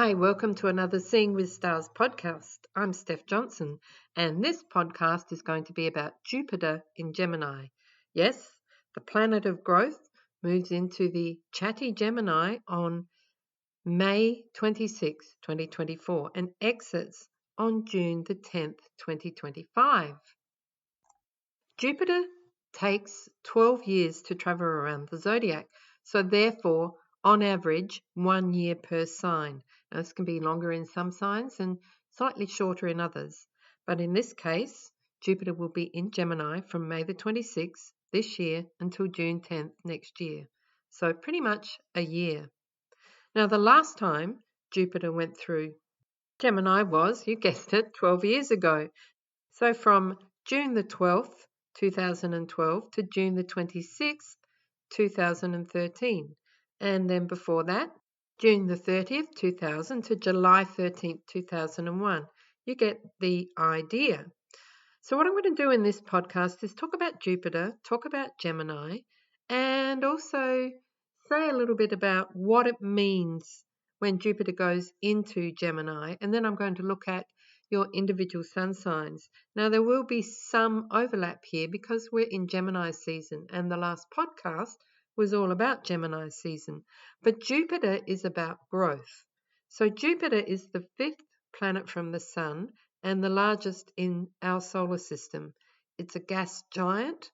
Hi, welcome to another Seeing with Stars podcast. I'm Steph Johnson, and this podcast is going to be about Jupiter in Gemini. Yes, the planet of growth moves into the chatty Gemini on May 26, 2024, and exits on June the 10th, 2025. Jupiter takes 12 years to travel around the zodiac, so therefore, on average, 1 year per sign. Now, this can be longer in some signs and slightly shorter in others. But in this case, Jupiter will be in Gemini from May the 26th this year until June 10th next year. So pretty much a year. Now, the last time Jupiter went through Gemini was, you guessed it, 12 years ago. So from June the 12th, 2012 to June the 26th, 2013. And then before that, June the 30th, 2000 to July 13th, 2001. You get the idea. So what I'm going to do in this podcast is talk about Jupiter, talk about Gemini, and also say a little bit about what it means when Jupiter goes into Gemini. And then I'm going to look at your individual sun signs. Now, there will be some overlap here because we're in Gemini season, and the last podcast was all about Gemini season. But Jupiter is about growth. So Jupiter is the fifth planet from the sun and the largest in our solar system. It's a gas giant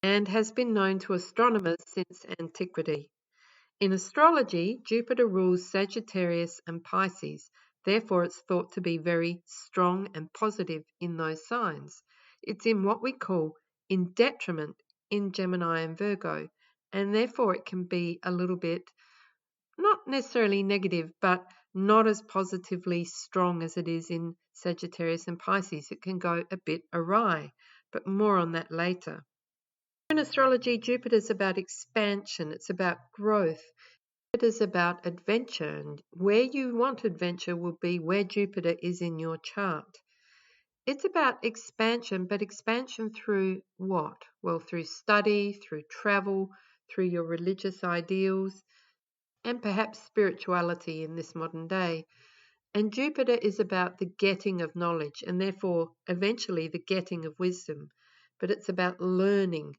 and has been known to astronomers since antiquity. In astrology, Jupiter rules Sagittarius and Pisces. Therefore, it's thought to be very strong and positive in those signs. It's in what we call in detriment in Gemini and Virgo, and therefore it can be a little bit, not necessarily negative, but not as positively strong as it is in Sagittarius and Pisces. It can go a bit awry, but more on that later. In astrology, Jupiter is about expansion, it's about growth. It is about adventure, and where you want adventure will be where Jupiter is in your chart. It's about expansion, but expansion through what? Well, through study, through travel, through your religious ideals, and perhaps spirituality in this modern day. And Jupiter is about the getting of knowledge, and therefore eventually the getting of wisdom. But it's about learning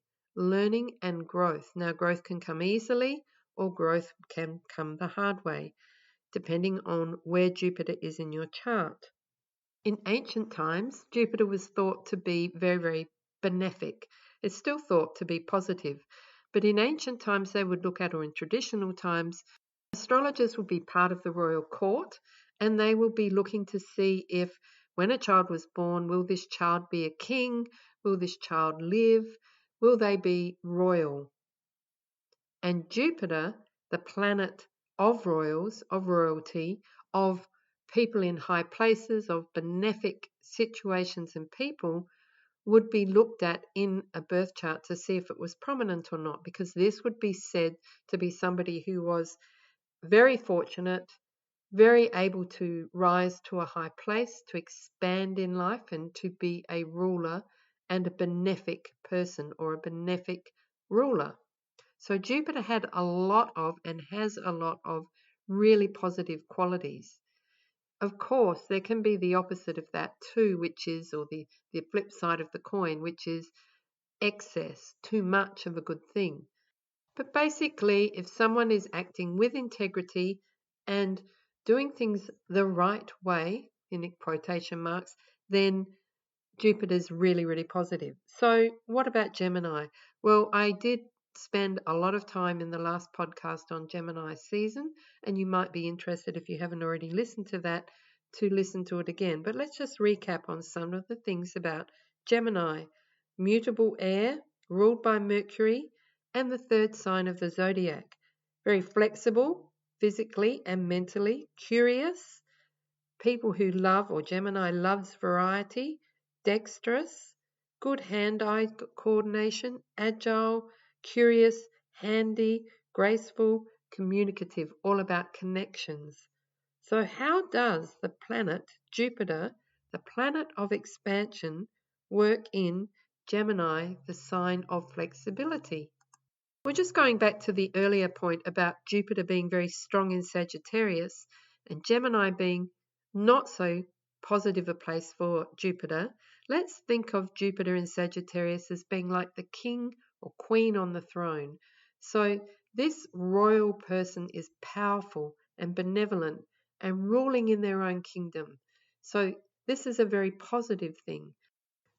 and growth. Now, growth can come easily, or growth can come the hard way, depending on where Jupiter is in your chart. In ancient times, Jupiter was thought to be very, very benefic. It's still thought to be positive. But in ancient times, they would look at, or in traditional times, astrologers would be part of the royal court, and they will be looking to see if, when a child was born, will this child be a king? Will this child live? Will they be royal? And Jupiter, the planet of royals, of royalty, of people in high places, of benefic situations and people, would be looked at in a birth chart to see if it was prominent or not, because this would be said to be somebody who was very fortunate, very able to rise to a high place, to expand in life, and to be a ruler and a benefic person or a benefic ruler. So Jupiter had a lot of and has a lot of really positive qualities. Of course, there can be the opposite of that too, which is, or the flip side of the coin, which is excess, too much of a good thing. But basically, if someone is acting with integrity and doing things the right way, in quotation marks, then Jupiter's really, really positive. So what about Gemini? Well, I did spend a lot of time in the last podcast on Gemini season, and you might be interested, if you haven't already listened to that, to listen to it again. But let's just recap on some of the things about Gemini. Mutable air, ruled by Mercury, and the third sign of the zodiac. Very flexible, physically and mentally, curious, people who love, or Gemini loves variety, dexterous, good hand-eye coordination, agile, curious, handy, graceful, communicative, all about connections. So how does the planet Jupiter, the planet of expansion, work in Gemini, the sign of flexibility? We're just going back to the earlier point about Jupiter being very strong in Sagittarius, and Gemini being not so positive a place for Jupiter, let's think of Jupiter in Sagittarius as being like the king or queen on the throne. So this royal person is powerful and benevolent and ruling in their own kingdom. So this is a very positive thing.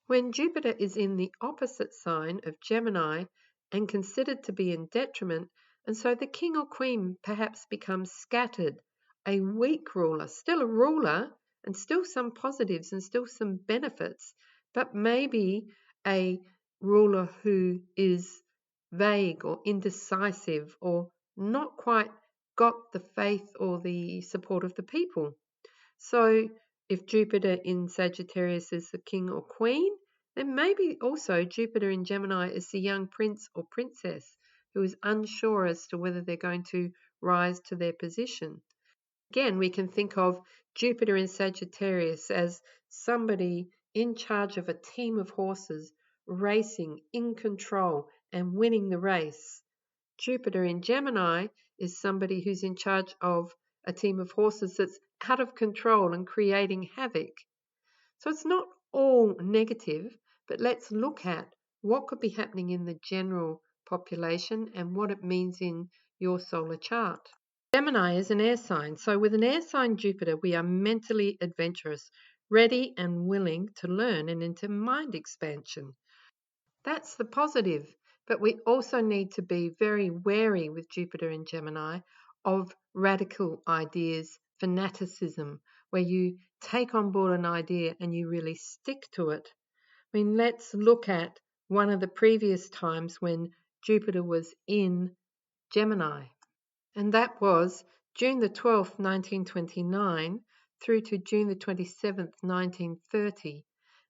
When Jupiter is in the opposite sign of Gemini and considered to be in detriment, and so the king or queen perhaps becomes scattered, a weak ruler, still a ruler, and still some positives and still some benefits, but maybe a ruler who is vague or indecisive or not quite got the faith or the support of the people. So if Jupiter in Sagittarius is the king or queen, then maybe also Jupiter in Gemini is the young prince or princess who is unsure as to whether they're going to rise to their position. Again, we can think of Jupiter in Sagittarius as somebody in charge of a team of horses, racing, in control, and winning the race. Jupiter in Gemini is somebody who's in charge of a team of horses that's out of control and creating havoc. So it's not all negative, but let's look at what could be happening in the general population and what it means in your solar chart. Gemini is an air sign, so with an air sign Jupiter, we are mentally adventurous, ready and willing to learn and into mind expansion. That's the positive, but we also need to be very wary with Jupiter in Gemini of radical ideas, fanaticism, where you take on board an idea and you really stick to it. I mean, let's look at one of the previous times when Jupiter was in Gemini, and that was June the 12th, 1929 through to June the 27th, 1930.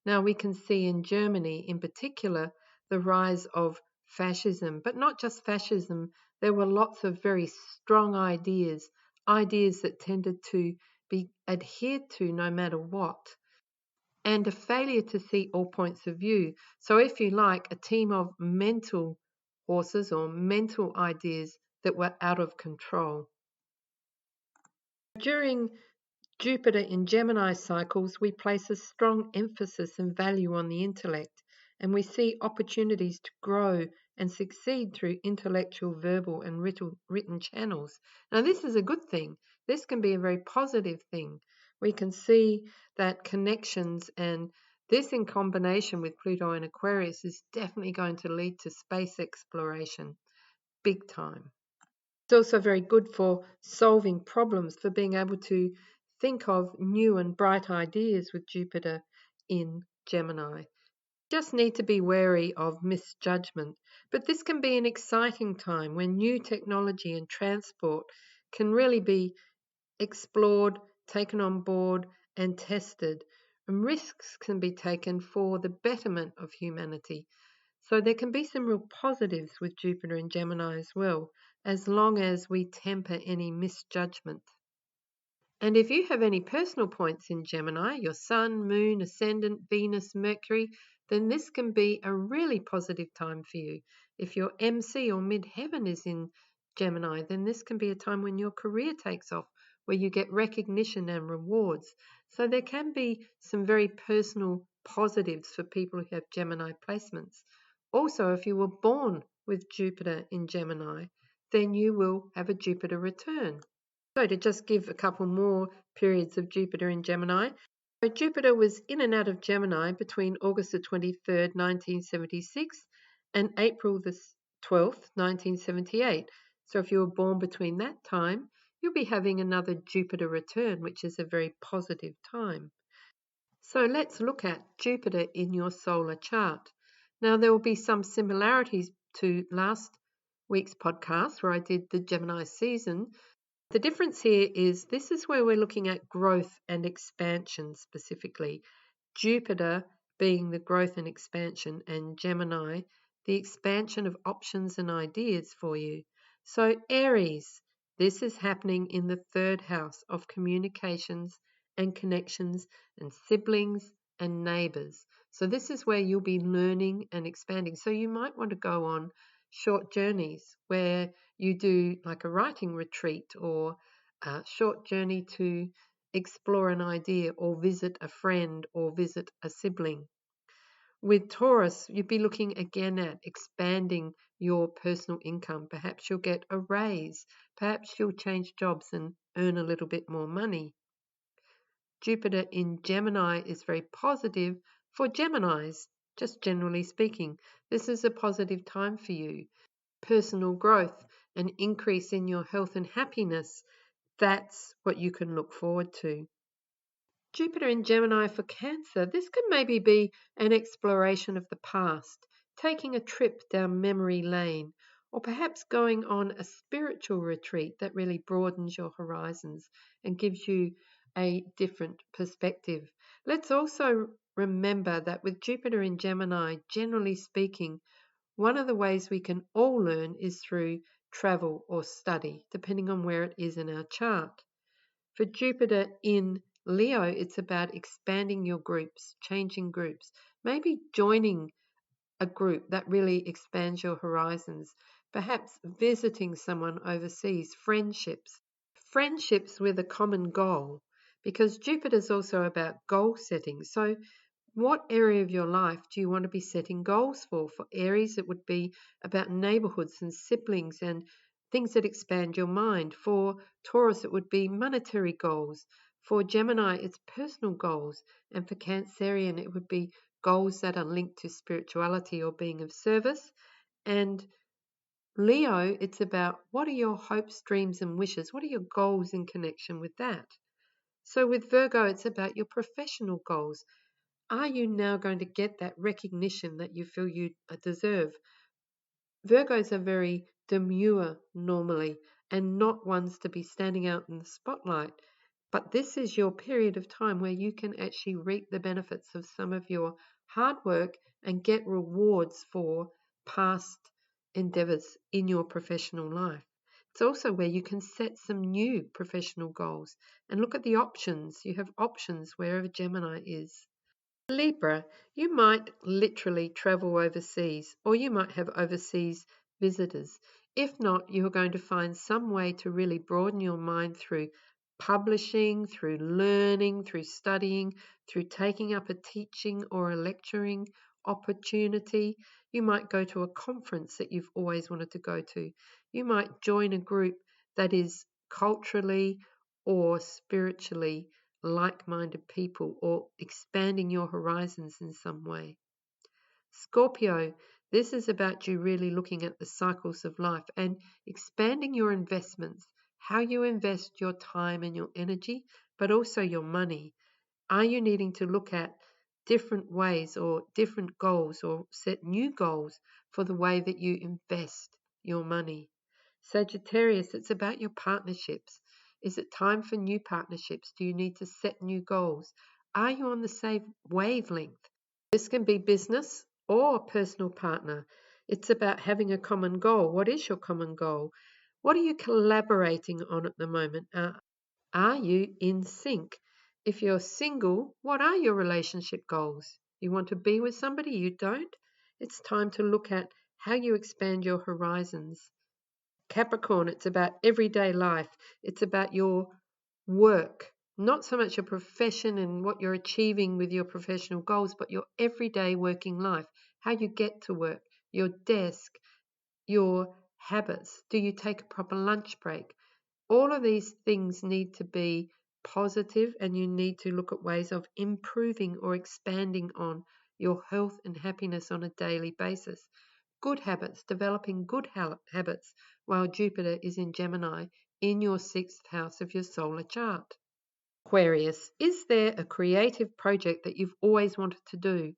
Now we can see in Germany in particular the rise of fascism, but not just fascism. There were lots of very strong ideas that tended to be adhered to no matter what, and a failure to see all points of view. So if you like, a team of mental horses or mental ideas that were out of control. During Jupiter in Gemini cycles, we place a strong emphasis and value on the intellect, and we see opportunities to grow and succeed through intellectual, verbal, and written channels. Now, this is a good thing. This can be a very positive thing. We can see that connections, and this in combination with Pluto and Aquarius is definitely going to lead to space exploration, big time. It's also very good for solving problems, for being able to think of new and bright ideas with Jupiter in Gemini. Just need to be wary of misjudgment, but this can be an exciting time when new technology and transport can really be explored, taken on board, and tested. And risks can be taken for the betterment of humanity. So there can be some real positives with Jupiter and Gemini as well, as long as we temper any misjudgment. And if you have any personal points in Gemini, your Sun, Moon, Ascendant, Venus, Mercury, then this can be a really positive time for you. If your MC or midheaven is in Gemini, then this can be a time when your career takes off, where you get recognition and rewards. So there can be some very personal positives for people who have Gemini placements. Also, if you were born with Jupiter in Gemini, then you will have a Jupiter return. So to just give a couple more periods of Jupiter in Gemini. So Jupiter was in and out of Gemini between August the 23rd, 1976 and April the 12th, 1978. So if you were born between that time, you'll be having another Jupiter return, which is a very positive time. So let's look at Jupiter in your solar chart. Now there will be some similarities to last week's podcast where I did the Gemini season. The difference here is this is where we're looking at growth and expansion specifically. Jupiter being the growth and expansion, and Gemini, the expansion of options and ideas for you. So Aries, this is happening in the third house of communications and connections and siblings and neighbors. So this is where you'll be learning and expanding. So you might want to go on short journeys where you do like a writing retreat or a short journey to explore an idea or visit a friend or visit a sibling. With Taurus, you'd be looking again at expanding your personal income. Perhaps you'll get a raise. Perhaps you'll change jobs and earn a little bit more money. Jupiter in Gemini is very positive for Geminis, just generally speaking. This is a positive time for you. Personal growth, an increase in your health and happiness, that's what you can look forward to. Jupiter in Gemini for Cancer, this could maybe be an exploration of the past, taking a trip down memory lane, or perhaps going on a spiritual retreat that really broadens your horizons and gives you a different perspective. Let's also remember that with Jupiter in Gemini, generally speaking, one of the ways we can all learn is through travel or study, depending on where it is in our chart. For Jupiter in Leo, it's about expanding your groups, changing groups, maybe joining a group that really expands your horizons, perhaps visiting someone overseas, friendships with a common goal, because Jupiter's also about goal setting. So what area of your life do you want to be setting goals for? For Aries, it would be about neighborhoods and siblings and things that expand your mind. For Taurus, it would be monetary goals. For Gemini, it's personal goals. And for Cancerian, it would be goals that are linked to spirituality or being of service. And Leo, it's about what are your hopes, dreams, and wishes? What are your goals in connection with that? So with Virgo, it's about your professional goals. Are you now going to get that recognition that you feel you deserve? Virgos are very demure normally and not ones to be standing out in the spotlight. But this is your period of time where you can actually reap the benefits of some of your hard work and get rewards for past endeavors in your professional life. It's also where you can set some new professional goals and look at the options. You have options wherever Gemini is. Libra, you might literally travel overseas, or you might have overseas visitors. If not, you're going to find some way to really broaden your mind through publishing, through learning, through studying, through taking up a teaching or a lecturing opportunity. You might go to a conference that you've always wanted to go to. You might join a group that is culturally or spiritually like-minded people or expanding your horizons in some way. Scorpio, this is about you really looking at the cycles of life and expanding your investments, how you invest your time and your energy, but also your money. Are you needing to look at different ways or different goals or set new goals for the way that you invest your money? Sagittarius, it's about your partnerships. Is it time for new partnerships? Do you need to set new goals? Are you on the same wavelength? This can be business or personal partner. It's about having a common goal. What is your common goal? What are you collaborating on at the moment? Are you in sync? If you're single, what are your relationship goals? You want to be with somebody, you don't? It's time to look at how you expand your horizons. Capricorn, it's about everyday life. It's about your work, not so much your profession and what you're achieving with your professional goals, but your everyday working life, how you get to work, your desk, your habits. Do you take a proper lunch break? All of these things need to be positive, and you need to look at ways of improving or expanding on your health and happiness on a daily basis. Good habits, developing good habits while Jupiter is in Gemini in your sixth house of your solar chart. Aquarius, is there a creative project that you've always wanted to do?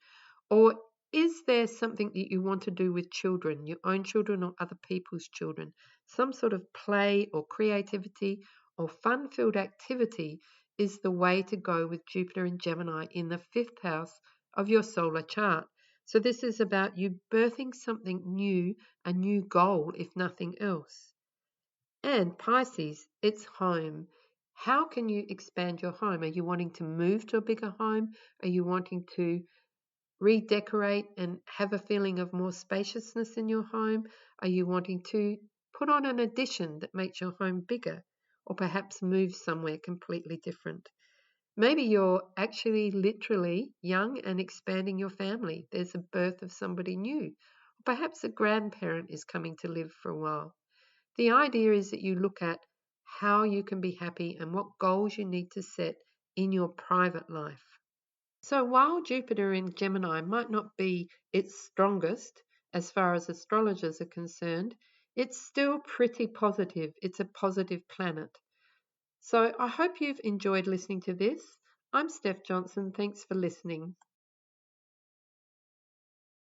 Or is there something that you want to do with children, your own children or other people's children? Some sort of play or creativity or fun-filled activity is the way to go with Jupiter and Gemini in the fifth house of your solar chart. So this is about you birthing something new, a new goal, if nothing else. And Pisces, it's home. How can you expand your home? Are you wanting to move to a bigger home? Are you wanting to redecorate and have a feeling of more spaciousness in your home? Are you wanting to put on an addition that makes your home bigger? or perhaps move somewhere completely different. Maybe you're actually literally young and expanding your family. There's a birth of somebody new. Or perhaps a grandparent is coming to live for a while. The idea is that you look at how you can be happy and what goals you need to set in your private life. So while Jupiter in Gemini might not be its strongest as far as astrologers are concerned, it's still pretty positive. It's a positive planet. So I hope you've enjoyed listening to this. I'm Steph Johnson. Thanks for listening.